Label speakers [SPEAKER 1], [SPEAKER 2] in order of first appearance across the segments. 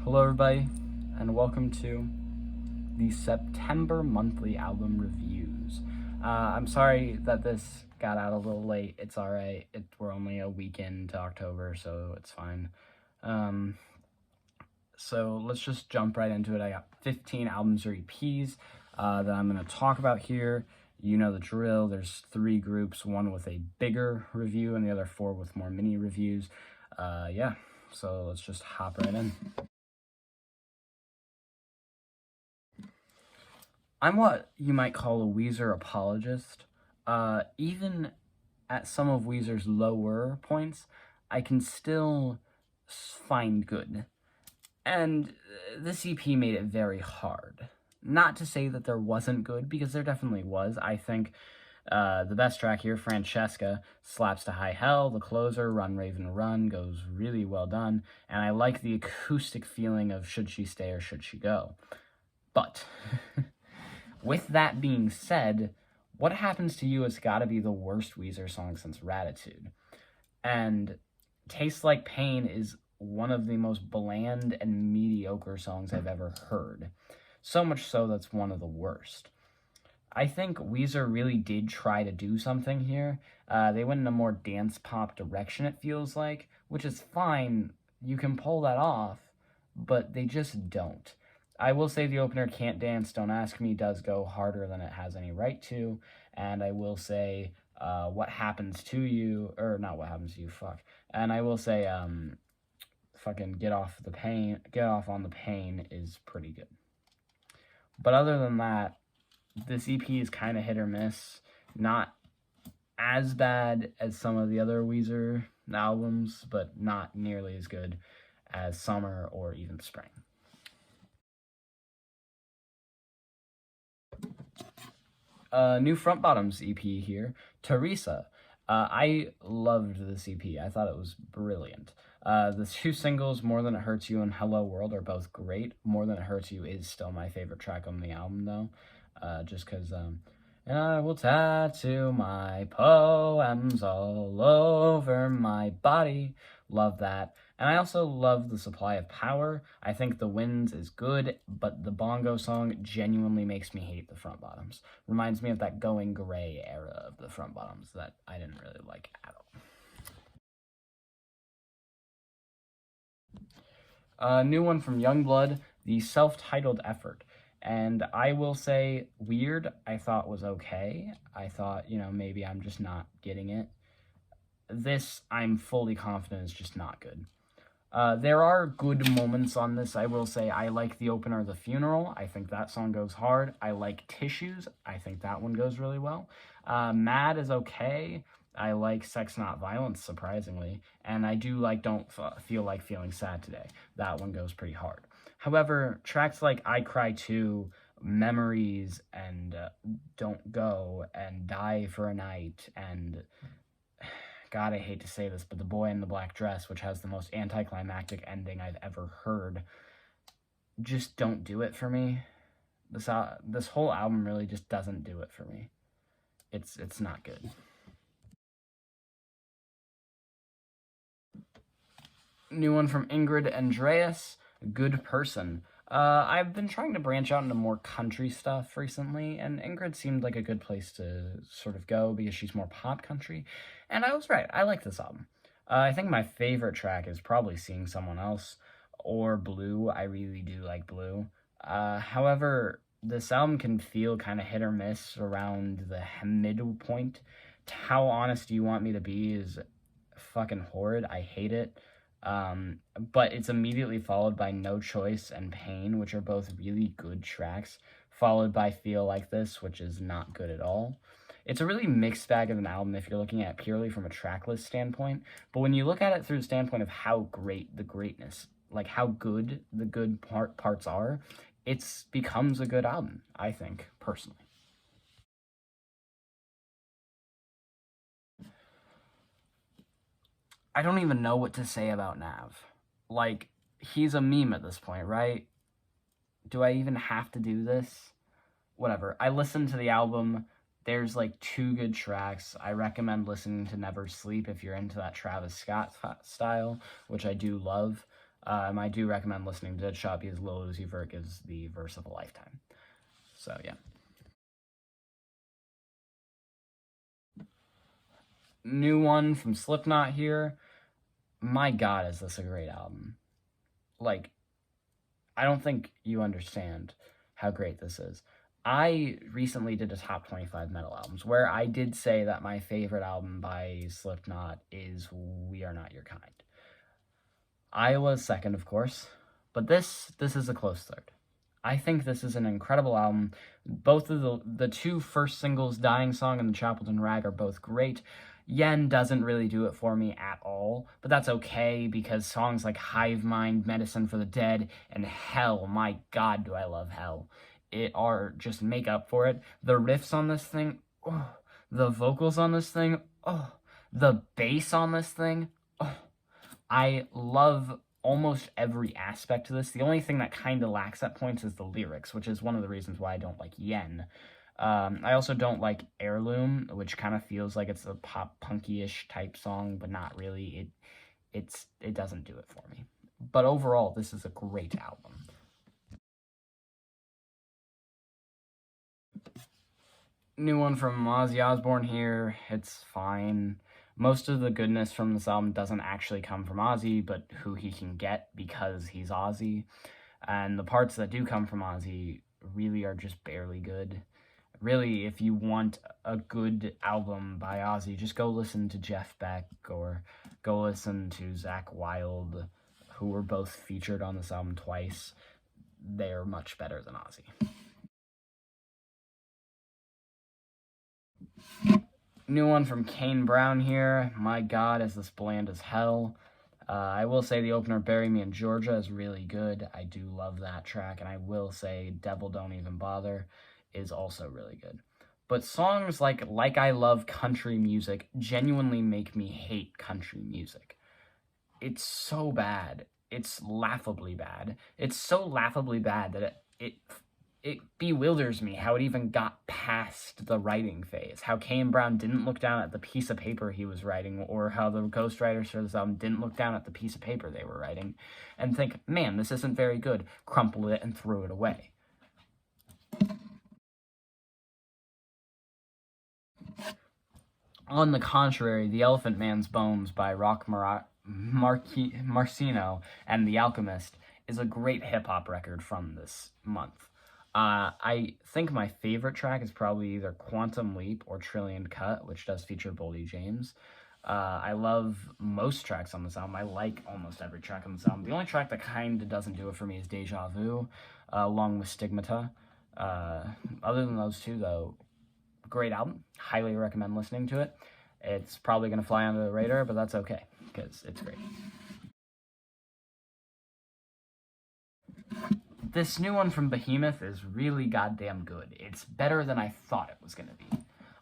[SPEAKER 1] Hello everybody, and welcome to the September monthly album reviews. I'm sorry that this got out a little late. It's alright. We're only a week into October, so it's fine. So let's just jump right into it. I got 15 albums or EPs that I'm going to talk about here. You know the drill. There's 3 groups, one with a bigger review and the other 4 with more mini reviews. Yeah, so let's just hop right in. I'm what you might call a Weezer apologist. Even at some of Weezer's lower points, I can still find good. And this EP made it very hard. Not to say that there wasn't good, because there definitely was. I think the best track here, Francesca, slaps to high hell. The closer, Run Raven Run, goes really well done. And I like the acoustic feeling of should she stay or should she go. But with that being said, What Happens to You has got to be the worst Weezer song since Ratitude. And Tastes Like Pain is one of the most bland and mediocre songs I've ever heard. So much so that's one of the worst. I think Weezer really did try to do something here. They went in a more dance pop direction, it feels like, which is fine. You can pull that off, but they just don't. I will say the opener, Can't Dance, Don't Ask Me, does go harder than it has any right to, and I will say What Happens to You, or not What Happens to You, fuck. And I will say fucking Get Off on the Pain is pretty good. But other than that, this EP is kind of hit or miss. Not as bad as some of the other Weezer albums, but not nearly as good as Summer or even Spring. New Front Bottoms EP here, Teresa. I loved this EP. I thought it was brilliant. The 2 singles, More Than It Hurts You and Hello World, are both great. More Than It Hurts You is still my favorite track on the album, though. Just because, and I will tattoo my poems all over my body. Love that. And I also love The Supply of Power. I think The Winds is good, but the bongo song genuinely makes me hate the Front Bottoms. Reminds me of that Going Gray era of the Front Bottoms that I didn't really like at all. New one from Youngblood, the self-titled effort. And I will say, Weird, I thought was okay. I thought, maybe I'm just not getting it. This, I'm fully confident, is just not good. There are good moments on this, I will say. I like the opener, The Funeral. I think that song goes hard. I like Tissues. I think that one goes really well. Mad is okay. I like Sex Not Violence, surprisingly. And I do like Don't Feel Like Feeling Sad Today. That one goes pretty hard. However, tracks like I Cry Too, Memories, and Don't Go, and Die for a Night, and God, I hate to say this, but The Boy in the Black Dress, which has the most anticlimactic ending I've ever heard, just don't do it for me. This whole album really just doesn't do it for me. It's not good. New one from Ingrid Andreas, Good Person. I've been trying to branch out into more country stuff recently, and Ingrid seemed like a good place to sort of go because she's more pop country, and I was right. I like this album. I think my favorite track is probably Seeing Someone Else or Blue. I really do like Blue. However, this album can feel kind of hit or miss around the midpoint. How Honest Do You Want Me to Be is fucking horrid. I hate it. But it's immediately followed by No Choice and Pain, which are both really good tracks, followed by Feel Like This, which is not good at all. It's a really mixed bag of an album if you're looking at it purely from a track list standpoint, but when you look at it through the standpoint of how great the greatness, like how good the good parts are, it becomes a good album, I think, personally. I don't even know what to say about Nav. Like, he's a meme at this point, right? Do I even have to do this? Whatever. I listened to the album. There's like 2 good tracks. I recommend listening to Never Sleep if you're into that Travis Scott style, which I do love. And I do recommend listening to Deadshot because Lil Uzi Vert gives the verse of a lifetime. So, yeah. New one from Slipknot here. My God, is this a great album. Like, I don't think you understand how great this is. I recently did a top 25 metal albums where I did say that my favorite album by Slipknot is We Are Not Your Kind. I was second, of course, but this is a close third. I think this is an incredible album. Both of the two first singles, Dying Song and The Chapelton Rag, are both great. Yen doesn't really do it for me at all, but that's okay because songs like Hive Mind, Medicine for the Dead, and Hell, my God, do I love Hell, it are just make up for it. The riffs on this thing, oh, the vocals on this thing, oh, the bass on this thing, oh, I love almost every aspect of this. The only thing that kind of lacks at points is the lyrics, which is one of the reasons why I don't like Yen. I also don't like Heirloom, which kind of feels like it's a pop punky-ish type song, but not really. It doesn't do it for me. But overall, this is a great album. New one from Ozzy Osbourne here. It's fine. Most of the goodness from this album doesn't actually come from Ozzy, but who he can get because he's Ozzy. And the parts that do come from Ozzy really are just barely good. Really, if you want a good album by Ozzy, just go listen to Jeff Beck or go listen to Zakk Wylde, who were both featured on this album twice. They're much better than Ozzy. New one from Kane Brown here. My God, is this bland as hell. I will say the opener, Bury Me in Georgia, is really good. I do love that track, and I will say Devil Don't Even Bother is also really good. But songs like I Love Country Music genuinely make me hate country music. It's so bad. It's laughably bad. It's so laughably bad that it bewilders me how it even got past the writing phase, how Kane Brown didn't look down at the piece of paper he was writing, or how the ghostwriters for this album didn't look down at the piece of paper they were writing and think, man, this isn't very good, crumpled it and threw it away. On the contrary, The Elephant Man's Bones by Rock Marciano and The Alchemist is a great hip-hop record from this month. I think my favorite track is probably either Quantum Leap or Trillion Cut, which does feature Boldy James. I love most tracks on this album. I like almost every track on this album. The only track that kind of doesn't do it for me is Deja Vu, along with Stigmata. Other than those two, though, great album. Highly recommend listening to it. It's probably going to fly under the radar, but that's okay, because it's great. This new one from Behemoth is really goddamn good. It's better than I thought it was going to be.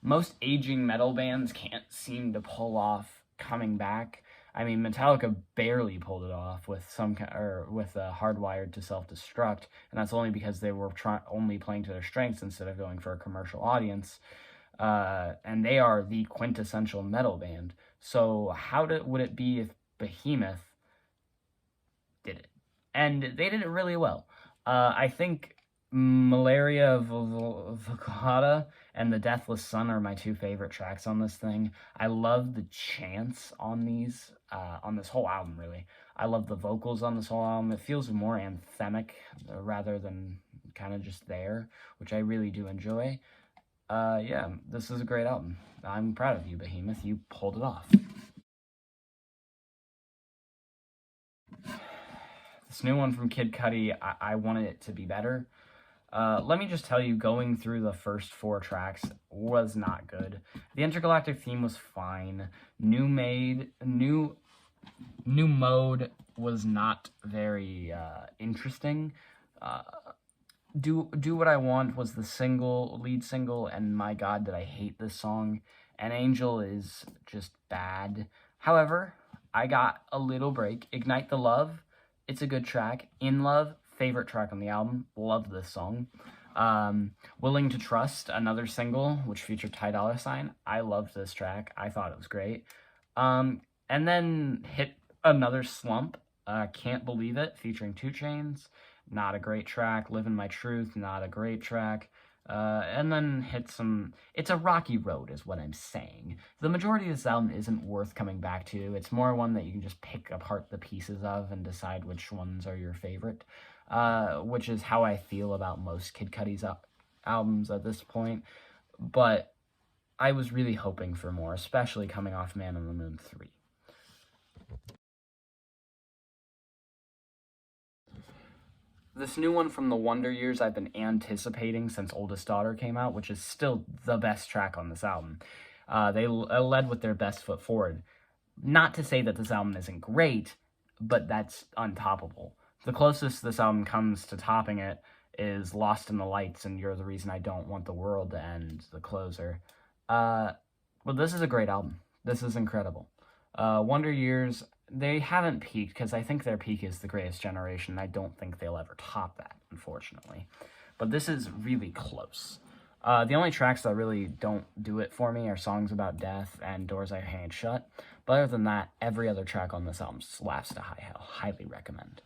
[SPEAKER 1] Most aging metal bands can't seem to pull off coming back. I mean, Metallica barely pulled it off with Hardwired to Self-Destruct, and that's only because they were only playing to their strengths instead of going for a commercial audience. And they are the quintessential metal band. So how would it be if Behemoth did it? And they did it really well. I think Malaria Vocata and The Deathless Sun are my two favorite tracks on this thing. I love the chants on these, on this whole album, really. I love the vocals on this whole album. It feels more anthemic rather than kind of just there, which I really do enjoy. Yeah, this is a great album. I'm proud of you, Behemoth. You pulled it off. This new one from Kid Cudi, I wanted it to be better. Let me just tell you, going through the first 4 tracks was not good. The Intergalactic theme was fine. New Mode was not very interesting. Do What I Want was the lead single, and my God, did I hate this song. And Angel is just bad. However, I got a little break. Ignite the Love, it's a good track. In Love, favorite track on the album. Love this song. Willing to Trust, another single, which featured Ty Dolla $ign. I loved this track. I thought it was great. And then hit another slump. Can't Believe It, featuring 2 Chainz, not a great track. Living My Truth, not a great track. And then hit some... It's a rocky road, is what I'm saying. The majority of this album isn't worth coming back to. It's more one that you can just pick apart the pieces of and decide which ones are your favorite, which is how I feel about most Kid Cudi's albums at this point. But I was really hoping for more, especially coming off Man on the Moon 3. This new one from the Wonder Years I've been anticipating since Oldest Daughter came out, which is still the best track on this album. They led with their best foot forward. Not to say that this album isn't great, but that's untoppable. The closest this album comes to topping it is Lost in the Lights and You're the Reason I Don't Want the World to End, the closer. But this is a great album. This is incredible. Wonder Years... They haven't peaked, because I think their peak is The Greatest Generation. I don't think they'll ever top that, unfortunately. But this is really close. The only tracks that really don't do it for me are Songs About Death and Doors I Can't Shut. But other than that, every other track on this album slaps to high hell. Highly recommend.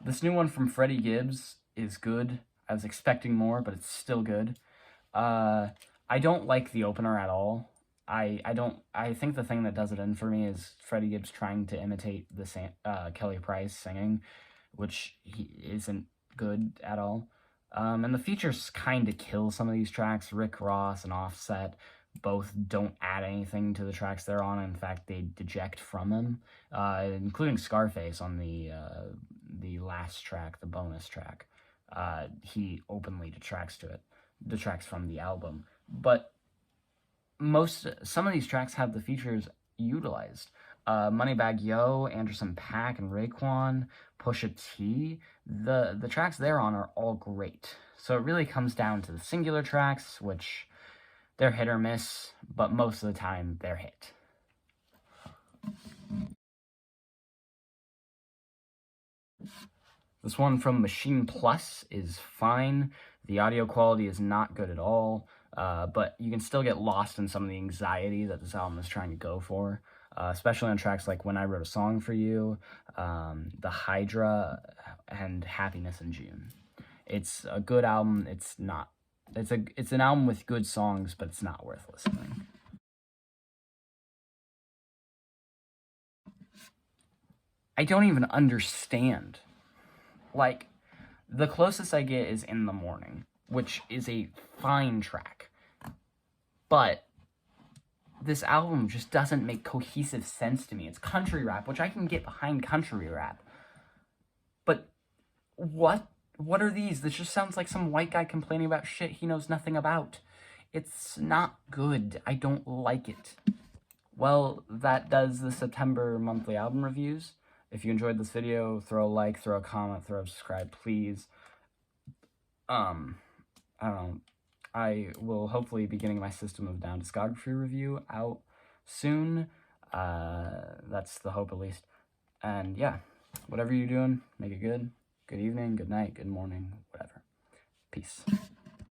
[SPEAKER 1] This new one from Freddie Gibbs is good. I was expecting more, but it's still good. I don't like the opener at all. I think the thing that does it in for me is Freddie Gibbs trying to imitate the Kelly Price singing, which isn't good at all. And the features kind of kill some of these tracks. Rick Ross and Offset both don't add anything to the tracks they're on. In fact, they deject from them, including Scarface on the last track, the bonus track. He openly detracts from the album. But some of these tracks have the features utilized. Moneybagg Yo, Anderson .Paak, and Raekwon, Pusha T, the tracks they're on are all great. So it really comes down to the singular tracks, which they're hit or miss, but most of the time they're hit. This one from Machine Plus is fine. The audio quality is not good at all, but you can still get lost in some of the anxiety that this album is trying to go for, especially on tracks like When I Wrote a Song for You, The Hydra, and Happiness in June. It's a good album. It's an album with good songs, but it's not worth listening. I don't even understand. Like, the closest I get is In the Morning, which is a fine track. But this album just doesn't make cohesive sense to me. It's country rap, which I can get behind country rap. But what are these? This just sounds like some white guy complaining about shit he knows nothing about. It's not good. I don't like it. Well, that does the September monthly album reviews. If you enjoyed this video, throw a like, throw a comment, throw a subscribe, please. I don't know. I will hopefully be getting my System of Down discography review out soon. That's the hope, at least. And yeah, whatever you're doing, make it good. Good evening, good night, good morning, whatever. Peace.